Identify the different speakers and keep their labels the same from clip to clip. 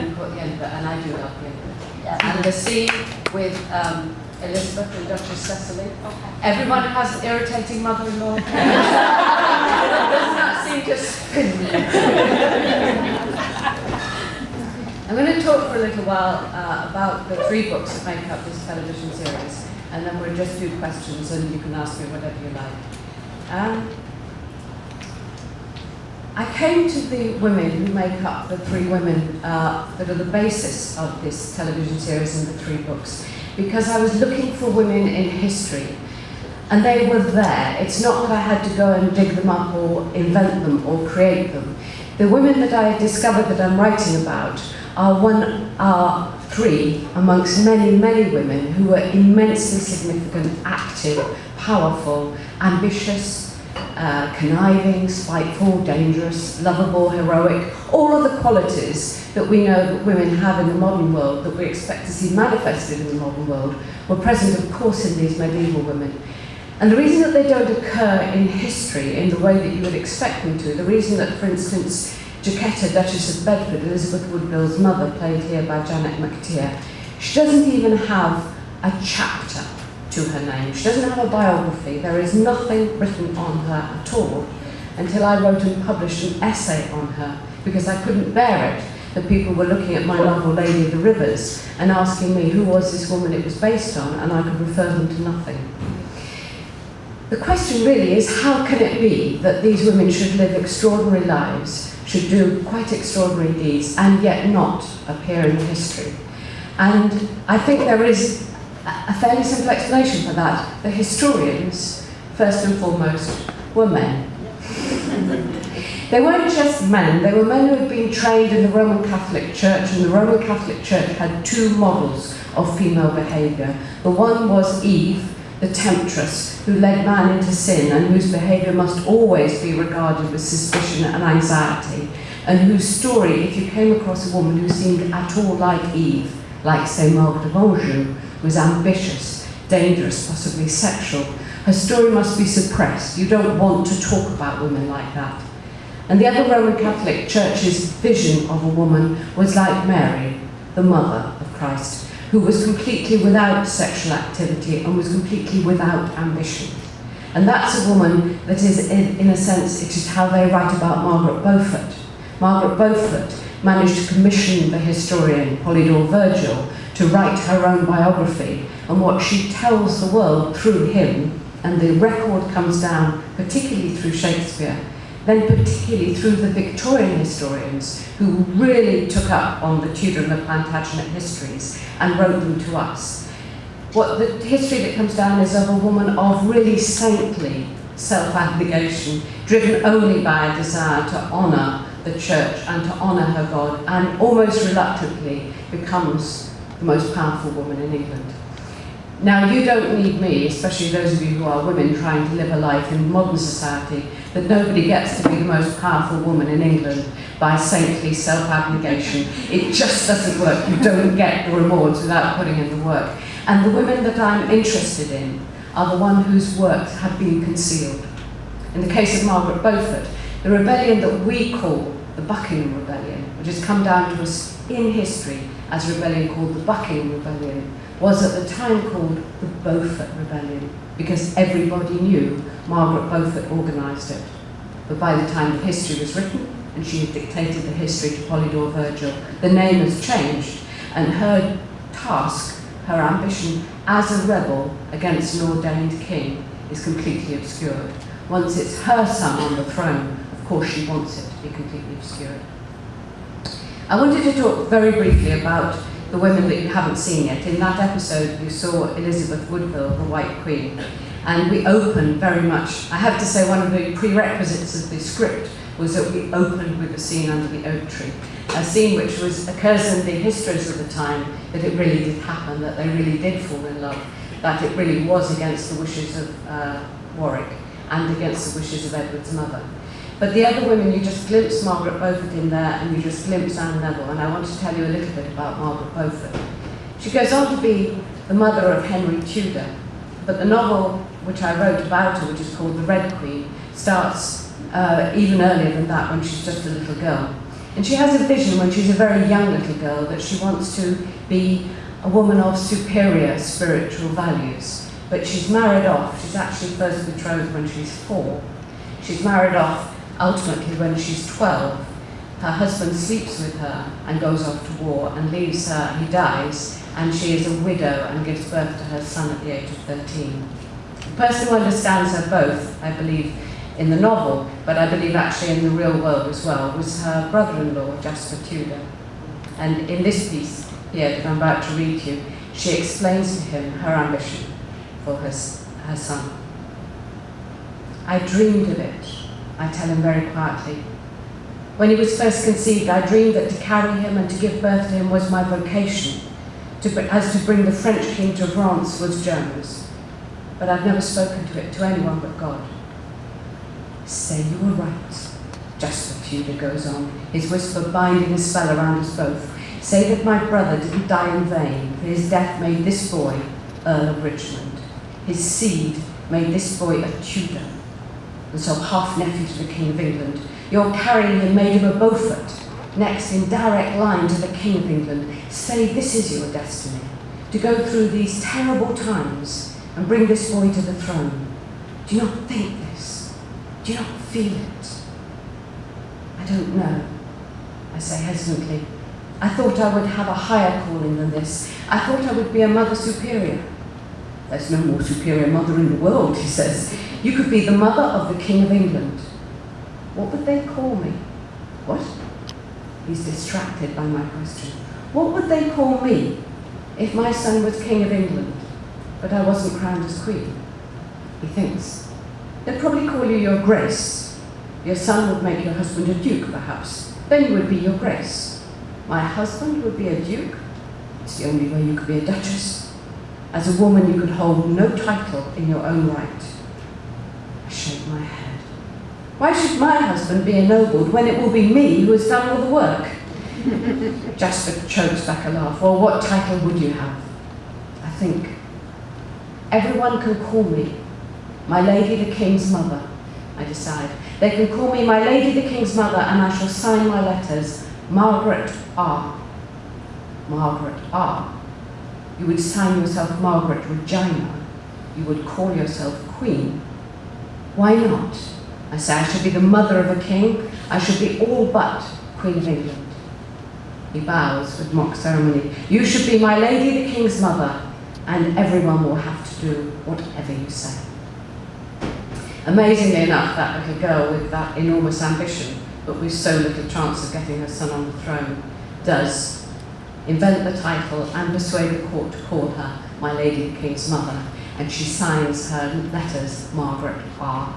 Speaker 1: people at the end of it, and I do love the end of it.
Speaker 2: Yeah.
Speaker 1: And the scene with Elizabeth and Duchess Cecily.
Speaker 2: Okay.
Speaker 1: Everyone has an irritating mother-in-law. Doesn't that scene just spin me? I'm going to talk for a little while about the 3 books that make up this television series, and then we'll just do questions and you can ask me whatever you like. I came to the women who make up the 3 women that are the basis of this television series and the 3 books, because I was looking for women in history, and they were there. It's not that I had to go and dig them up or invent them or create them. The women that I discovered that I'm writing about are 3 amongst many, many women who were immensely significant, active, powerful, ambitious, conniving, spiteful, dangerous, lovable, heroic, all of the qualities that we know that women have in the modern world, that we expect to see manifested in the modern world, were present, of course, in these medieval women. And the reason that they don't occur in history in the way that you would expect them to, the reason that, for instance, Jacquetta, Duchess of Bedford, Elizabeth Woodville's mother, played here by Janet McTeer, she doesn't even have a chapter to her name. She doesn't have a biography. There is nothing written on her at all until I wrote and published an essay on her, because I couldn't bear it that people were looking at my novel Lady of the Rivers and asking me who was this woman it was based on, and I could refer them to nothing. The question really is, how can it be that these women should live extraordinary lives, should do quite extraordinary deeds, and yet not appear in history? And I think there is a fairly simple explanation for that. The historians, first and foremost, were men. They weren't just men, they were men who had been trained in the Roman Catholic Church, and the Roman Catholic Church had 2 models of female behaviour. The one was Eve, the temptress, who led man into sin and whose behaviour must always be regarded with suspicion and anxiety, and whose story, if you came across a woman who seemed at all like Eve, like, say, Margaret of Anjou, was ambitious, dangerous, possibly sexual, her story must be suppressed. You don't want to talk about women like that. And the other Roman Catholic Church's vision of a woman was like Mary, the mother of Christ, who was completely without sexual activity and was completely without ambition. And that's a woman that is, in a sense, it is how they write about Margaret Beaufort. Margaret Beaufort managed to commission the historian Polydore Virgil to write her own biography, and what she tells the world through him, and the record comes down particularly through Shakespeare, then particularly through the Victorian historians who really took up on the Tudor and the Plantagenet histories and wrote them to us. What the history that comes down is of a woman of really saintly self-abnegation, driven only by a desire to honour the church and to honour her God, and almost reluctantly becomes the most powerful woman in England. Now, you don't need me, especially those of you who are women trying to live a life in modern society, that nobody gets to be the most powerful woman in England by saintly self-abnegation. It just doesn't work. You don't get the rewards without putting in the work. And the women that I'm interested in are the ones whose works have been concealed. In the case of Margaret Beaufort, the rebellion that we call the Buckingham Rebellion, which has come down to us in history as a rebellion called the Buckingham Rebellion, was at the time called the Beaufort Rebellion, because everybody knew Margaret Beaufort organised it. But by the time the history was written, and she had dictated the history to Polydore Virgil, the name has changed, and her task, her ambition as a rebel against an ordained king is completely obscured. Once it's her son on the throne, of course she wants it to be completely obscured. I wanted to talk very briefly about the women that you haven't seen yet. In that episode, you saw Elizabeth Woodville, the White Queen, and we opened very much, I have to say one of the prerequisites of the script was that we opened with a scene under the oak tree, a scene which occurs in the histories of the time, that it really did happen, that they really did fall in love, that it really was against the wishes of Warwick and against the wishes of Edward's mother. But the other women, you just glimpse Margaret Beaufort in there, and you just glimpse Anne Neville, and I want to tell you a little bit about Margaret Beaufort. She goes on to be the mother of Henry Tudor, but the novel which I wrote about her, which is called The Red Queen, starts even earlier than that, when she's just a little girl. And she has a vision when she's a very young little girl that she wants to be a woman of superior spiritual values. But she's married off. She's actually first betrothed when she's 4. She's married off ultimately when she's 12. Her husband sleeps with her and goes off to war and leaves her. He dies, and she is a widow and gives birth to her son at the age of 13. The person who understands her both, I believe, in the novel, but I believe actually in the real world as well, was her brother-in-law, Jasper Tudor. And in this piece here that I'm about to read you, she explains to him her ambition for her son. I dreamed of it, I tell him very quietly. When he was first conceived, I dreamed that to carry him and to give birth to him was my vocation, as to bring the French king to France was Jones. But I've never spoken to it to anyone but God. Say you were right, Jasper Tudor goes on, his whisper binding a spell around us both. Say that my brother didn't die in vain, for his death made this boy Earl of Richmond. His seed made this boy a Tudor, and so half-nephew to the King of England. Your carrying him made him a Beaufort, next in direct line to the King of England. Say this is your destiny, to go through these terrible times and bring this boy to the throne. Do you not think this? Do you not feel it? I don't know, I say hesitantly. I thought I would have a higher calling than this. I thought I would be a mother superior. There's no more superior mother in the world, he says. You could be the mother of the King of England. What would they call me? What? He's distracted by my question. What would they call me if my son was King of England, but I wasn't crowned as Queen? He thinks. They'd probably call you Your Grace. Your son would make your husband a duke, perhaps. Then you would be Your Grace. My husband would be a duke. It's the only way you could be a duchess. As a woman, you could hold no title in your own right. I shake my head. Why should my husband be ennobled when it will be me who has done all the work? Jasper chokes back a laugh. Well, what title would you have? I think. Everyone can call me my lady the king's mother, I decide. They can call me my lady the king's mother, and I shall sign my letters Margaret R. Margaret R. You would sign yourself Margaret Regina. You would call yourself Queen. Why not? I say, I should be the mother of a king. I should be all but Queen of England. He bows with mock ceremony. You should be my lady the king's mother, and everyone will have to do whatever you say. Amazingly enough, that little girl with that enormous ambition, but with so little chance of getting her son on the throne, does invent the title and persuade the court to call her my lady the king's mother, and she signs her letters Margaret R.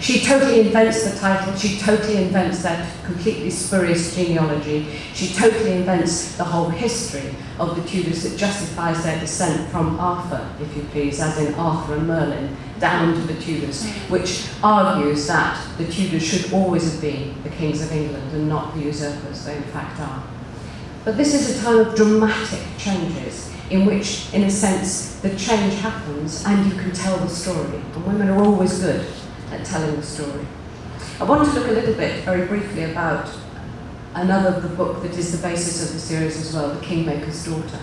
Speaker 1: She totally invents the title, she totally invents that completely spurious genealogy, she totally invents the whole history of the Tudors that justifies their descent from Arthur, if you please, as in Arthur and Merlin, down to the Tudors, which argues that the Tudors should always have been the kings of England and not the usurpers they in fact are. But this is a time of dramatic changes in which, in a sense, the change happens and you can tell the story, and women are always good at telling the story. I want to look a little bit, very briefly, about another book that is the basis of the series as well, The Kingmaker's Daughter.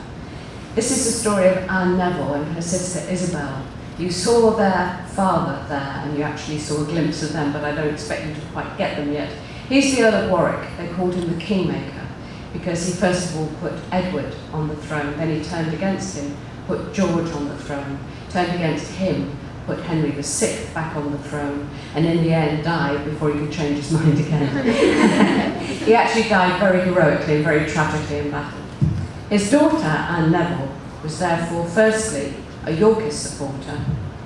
Speaker 1: This is the story of Anne Neville and her sister Isabel. You saw their father there, and you actually saw a glimpse of them, but I don't expect you to quite get them yet. He's the Earl of Warwick. They called him the Kingmaker, because he first of all put Edward on the throne, then he turned against him, put George on the throne, turned against him, put Henry VI back on the throne, and in the end died before he could change his mind again. He actually died very heroically and very tragically in battle. His daughter, Anne Neville, was therefore firstly a Yorkist supporter,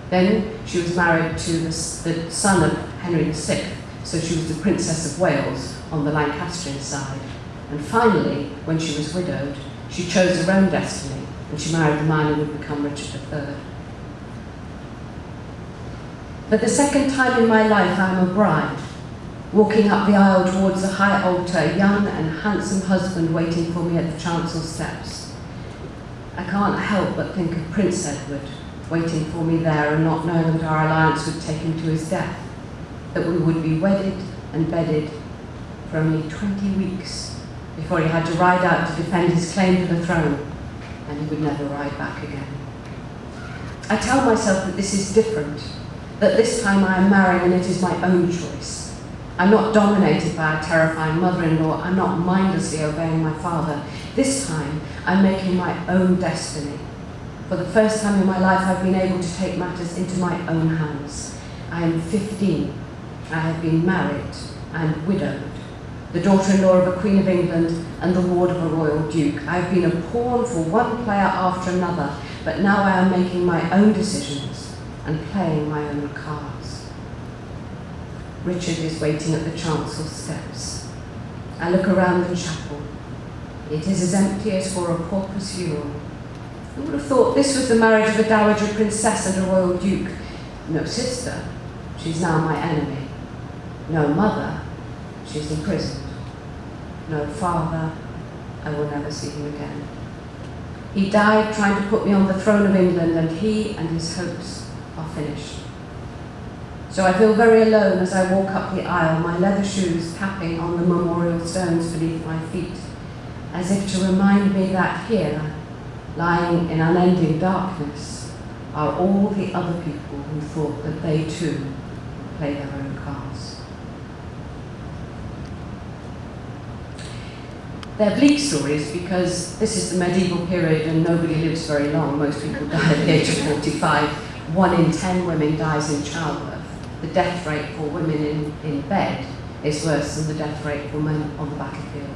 Speaker 1: then she was married to the son of Henry VI, so she was the Princess of Wales on the Lancastrian side. And finally, when she was widowed, she chose her own destiny, and she married the man who would become Richard III. For the second time in my life, I am a bride, walking up the aisle towards the high altar, a young and handsome husband waiting for me at the chancel steps. I can't help but think of Prince Edward waiting for me there and not knowing that our alliance would take him to his death, that we would be wedded and bedded for only 20 weeks before he had to ride out to defend his claim to the throne, and he would never ride back again. I tell myself that this is different, that this time I am marrying and it is my own choice. I'm not dominated by a terrifying mother-in-law. I'm not mindlessly obeying my father. This time, I'm making my own destiny. For the first time in my life, I've been able to take matters into my own hands. I am 15. I have been married and widowed, the daughter-in-law of a Queen of England and the ward of a royal duke. I have been a pawn for one player after another, but now I am making my own decisions and playing my own cards. Richard is waiting at the chancel steps. I look around the chapel. It is as empty as for a pauper's funeral. Who would have thought this was the marriage of a dowager princess and a royal duke? No sister, she's now my enemy. No mother, she's imprisoned. No father, I will never see him again. He died trying to put me on the throne of England, and he and his hopes are finished. So I feel very alone as I walk up the aisle, my leather shoes tapping on the memorial stones beneath my feet, as if to remind me that here, lying in unending darkness, are all the other people who thought that they too play their own cards. They're bleak stories because this is the medieval period and nobody lives very long. Most people die at the age of 45. 1 in 10 women dies in childbirth. The death rate for women in bed is worse than the death rate for men on the battlefield.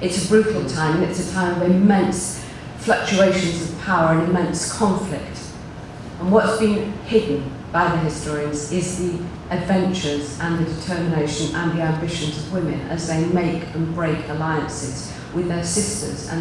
Speaker 1: It's a brutal time, and it's a time of immense fluctuations of power and immense conflict. And what's been hidden by the historians is the adventures and the determination and the ambitions of women as they make and break alliances with their sisters and